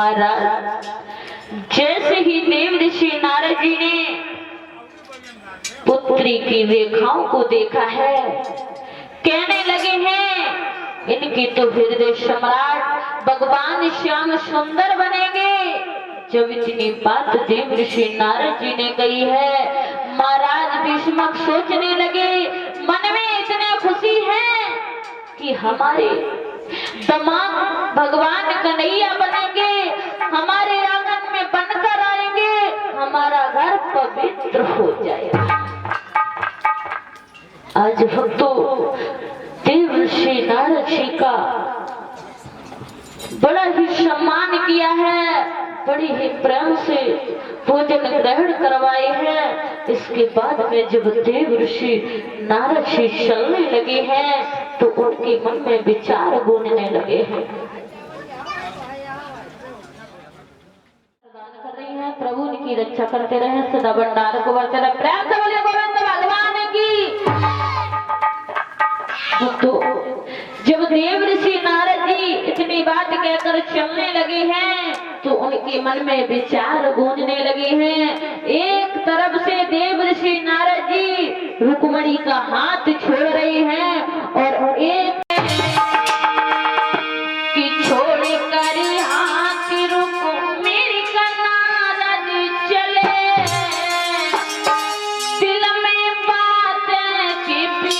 महाराज, जैसे ही देव ऋषि नारद जी ने पुत्री की रेखाओं को देखा है, कहने लगे हैं इनकी तो हृदय सम्राट भगवान श्याम सुंदर बनेंगे। जब इतनी बात देव ऋषि नारद जी ने कही है, महाराज भीष्मक सोचने लगे, मन में इतने खुशी है कि हमारे दामाद भगवान कन्हैया बनेंगे, हमारे आंगन में बनकर आएंगे, हमारा घर पवित्र हो जाएगा। आज भक्तों देव ऋषि नारद जी का बड़ा ही सम्मान किया है, बड़ी ही प्रेम से भोजन ग्रहण करवाए हैं। इसके बाद में जब देव ऋषि नारद जी चलने लगे हैं तो उनके मन में विचार गूंजने लगे हैं। कर रही हैं, प्रभु उनकी रक्षा करते रहे, सदा भंडार को बढ़ते रहे। प्रेम से बोलिए गोविंद भगवान की। जब देव ऋषि नारद जी इतनी बात कहकर चलने लगे हैं तो उनके मन में विचार गूंजने लगे हैं। एक तरफ से देव ऋषि नारद जी रुक्मणी का हाथ छोड़ रहे हैं और एक की छोड़ कर हाथ रुक्मणी का नारद चले, दिल में बातें छिपी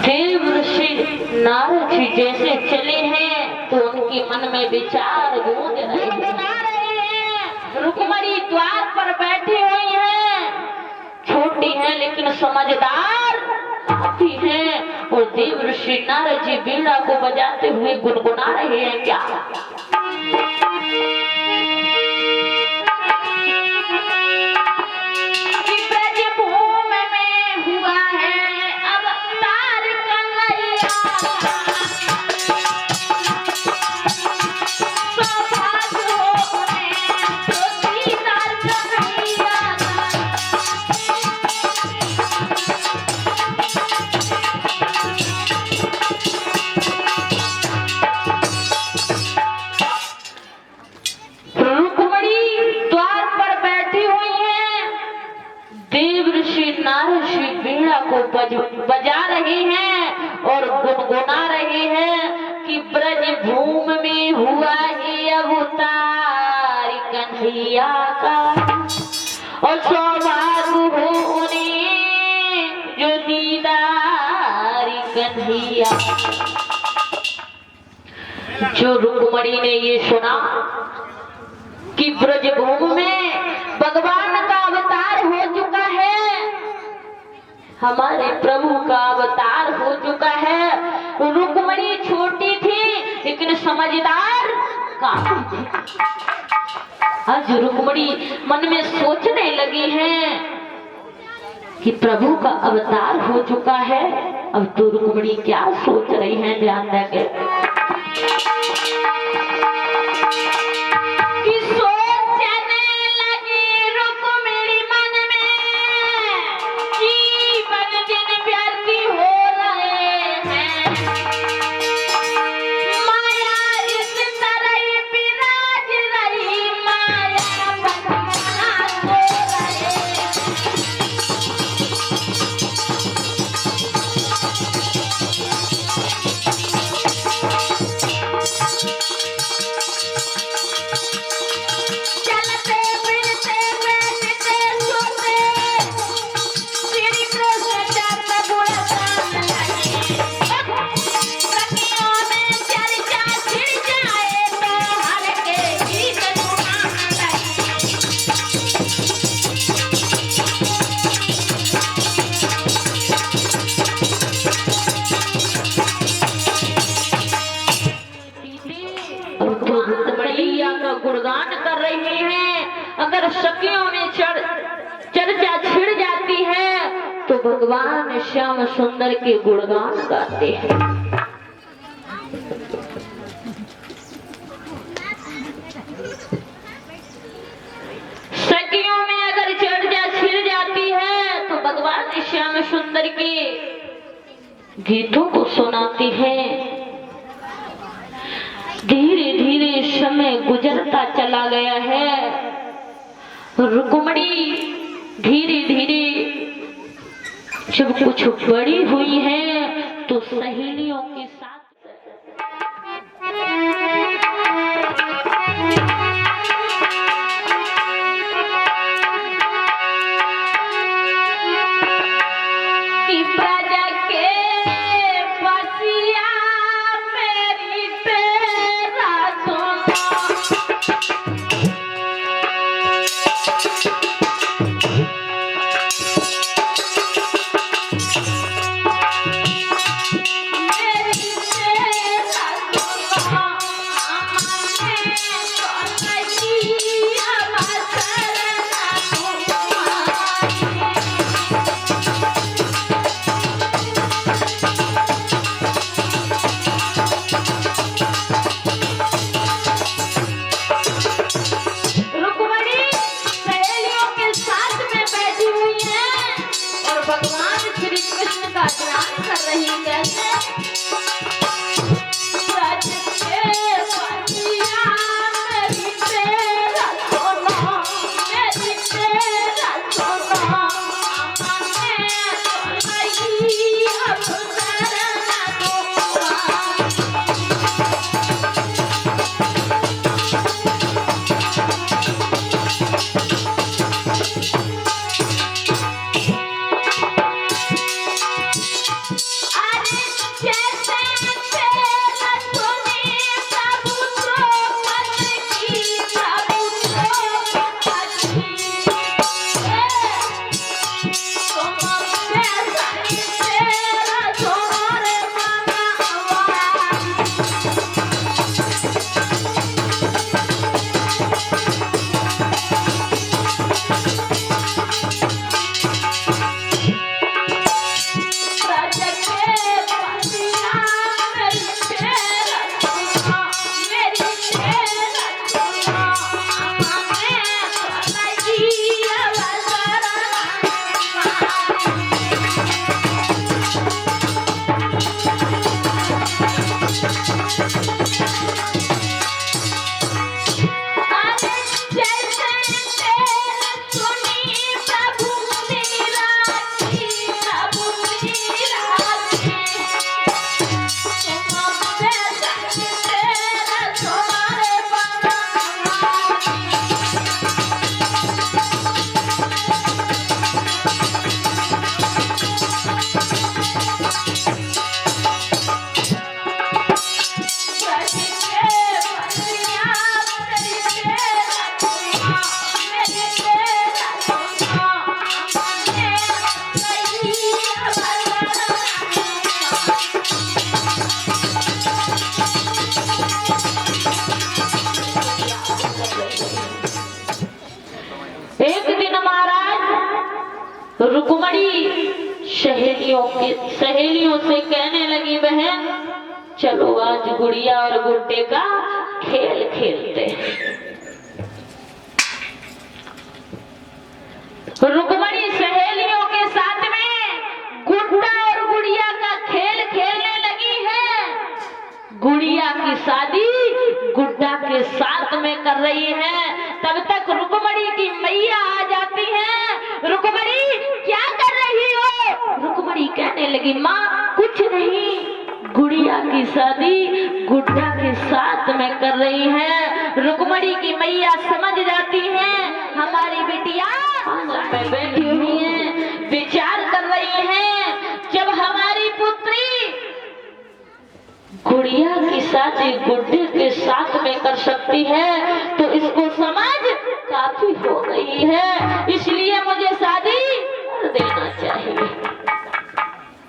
देव ऋषि नारद जी जैसे चले हैं तो उनके मन में विचार गूंज रहे हैं। रुक्मणी द्वार पर बैठी हुई हैं, छोटी हैं लेकिन समझदार हाथी हैं, और देव ऋषि नारद जी वीणा को बजाते हुए गुनगुना रहे हैं। क्या बजा रहे हैं और गुनगुना रहे हैं कि ब्रज भूमि में हुआ है अवतार कन्हैया का, और सौभाग्य हो उन्हें जो दीदार कन्हैया। जो रुक्मणी ने ये सुना कि ब्रज भूमि में भगवान का अवतार हो चुका है, हमारे प्रभु का अवतार हो चुका है। रुक्मिणी छोटी थी लेकिन समझदार काफी थी। आज रुक्मिणी मन में सोचने लगी है कि प्रभु का अवतार हो चुका है। अब तो रुक्मिणी क्या सोच रही है, ध्यान देंगे कि सोचने लगी रुक्मिणी मन में, जीवन दिन व्यर्थ हो रहे हैं। माया इस तरह विराज रही, माया बना सो रहे। चलते फिरते बैठते सोते, श्री कृष्ण चरण गुणगान लगे। सखियों में चर्चा छिड़ जाए तो हर के गीत सुनाने लगे। अब तो रुक्मिणिया का गुणगान कर रहे हैं। अगर सखियों में चर्चा छिड़ जाती है तो भगवान श्याम सुंदर के गुणगान गाते हैं। सखियों में अगर चर्चा छिड़ जाती है तो भगवान श्याम सुंदर के गीतों को सुनाती है। धीरे धीरे समय गुजरता चला गया है। रुक्मिणी धीरे धीरे जब कुछ बड़ी हुई है तो सहेलियों के साथ कि प्रजा के बसिया मेरी तेरा सुनो। मेरी रुक्मणी सहेलियों से कहने लगी, बहन चलो आज गुड़िया और गुड्डे का खेल खेलते हैं। रुक्मणी सहेलियों के साथ में गुड्डा और गुड़िया का खेल खेलने लगी है। गुड़िया की शादी गुड्डा के साथ में कर रही है। तब तक रुक्मणी की मैया आ जाती है। रुक्मणी क्या कर रही हो? रुक्मणी कहने लगी, माँ कुछ नहीं, गुड़िया की शादी गुड्डा के साथ में कर रही है। रुक्मणी की मैया समझ जाती है हमारी बिटिया में बैठी हुई है, विचार कर रही है। जब हमारी पुत्री गुड़िया की शादी गुड्डे के साथ में कर सकती है तो इसको समझ काफी हो गई है, इसलिए मुझे शादी कर देना चाहिए।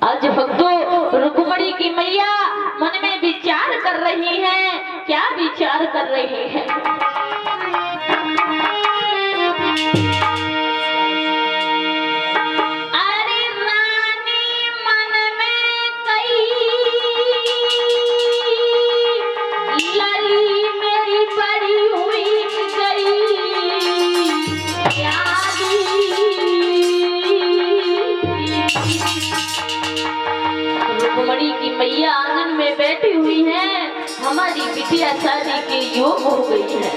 आज भक्तों रुक्मणी की मैया मन में विचार कर रही है। क्या विचार कर रही है? अरे रानी मन में कई लली मेरी पड़ी हुई गई रुक्मणी की मैया आंगन में बैठी हुई है, हमारी बिटिया शादी के योग हो गई है।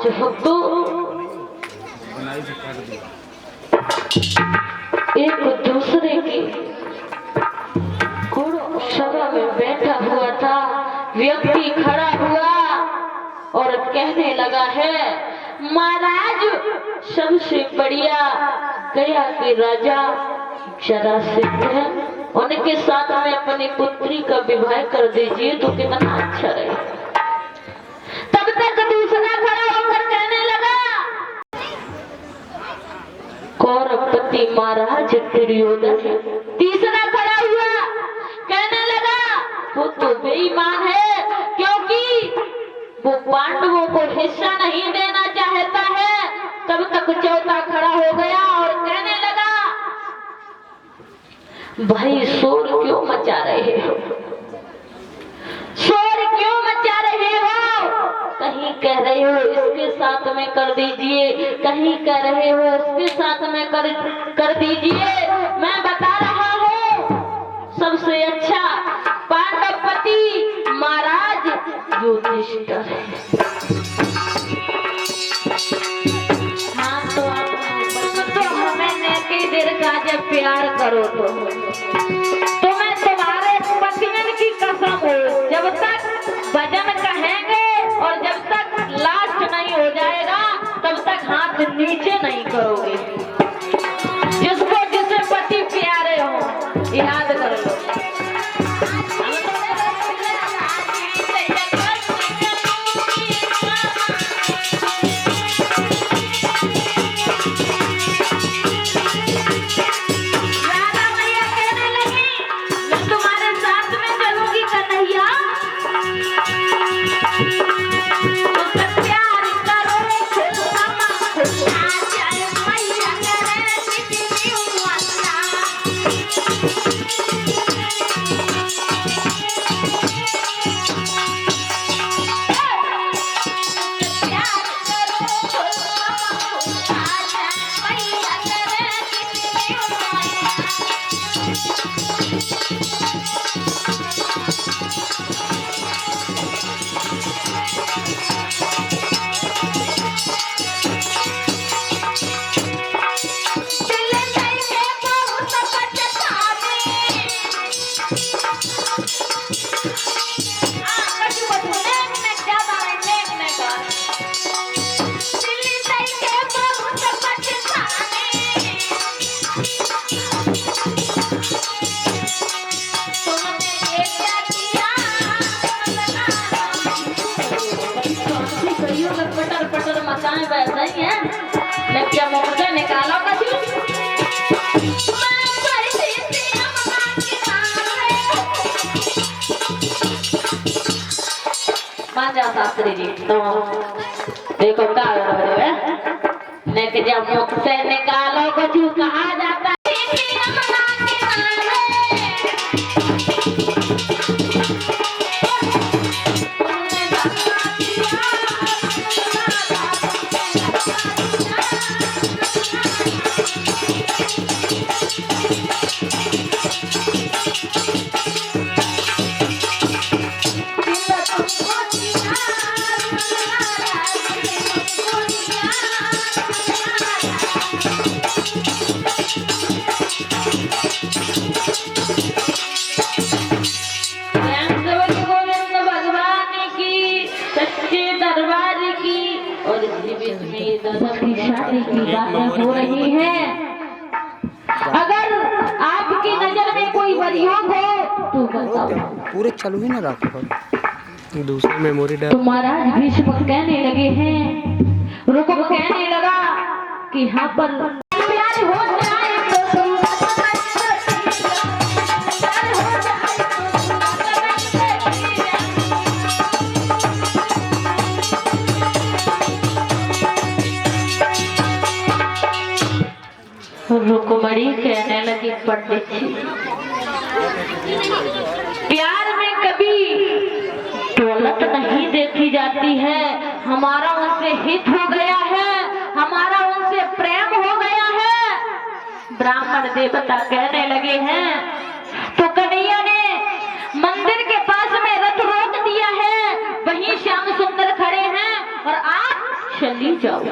जब तो एक दूसरे की सभा में बैठा हुआ था, व्यक्ति खड़ा हुआ और कहने लगा है, महाराज सबसे बढ़िया गया कि राजा जरासंध है, उनके साथ में अपनी पुत्री का विवाह कर दीजिए तो कितना अच्छा रहे। तब तक दूसरा खड़ा होकर कहने लगा, कौरवपति महाराज दुर्योधन है। तीसरा खड़ा हुआ कहने लगा, वो तो बेईमान है, क्योंकि वो पांडवों को हिस्सा नहीं देना चाहता है। तब तक चौथा खड़ा हो गया और कहने लगा, भाई शोर क्यों मचा रहे हो, शोर क्यों मचा रहे हो? कहीं कह रहे हो इसके साथ में कर दीजिए, कहीं कह रहे हो इसके साथ में कर दीजिए। मैं बता रहा हूँ सबसे अच्छा पांडवपति महाराज युधिष्ठिर है। हाँ तो हमें नेकी देर का जब प्यार करो तो मैं तुम्हारे पतियन की कसम हो, जब तक भजन कहेंगे और जब तक लास्ट नहीं हो जाएगा तब तक हाथ नीचे नहीं करोगे। जिसको जिसे पति प्यारे हो याद कर लो। निकालो शास्त्री जी तो देखो क्या है जब मुख से निकालो कुछ कहा जाता है। शादी की बातें हो रही हैं। अगर आपकी नजर में कोई बदयोग हो तो बताओ। पूरे चालू ही ना रखो, दूसरी मेमोरी डाल। तो महाराज भीष्म कहने लगे हैं, रुको कहने लगा कि यहाँ पर प्यार हो जाए रुकमणी कहने लगी, पंडित जी प्यार में कभी दौलत नहीं देखी जाती है। हमारा उनसे हित हो गया है, हमारा उनसे प्रेम हो गया है। ब्राह्मण देवता कहने लगे हैं। तो कन्हैया ने मंदिर के पास में रथ रोक दिया है, वहीं श्याम सुंदर खड़े हैं और आप चली जाओ।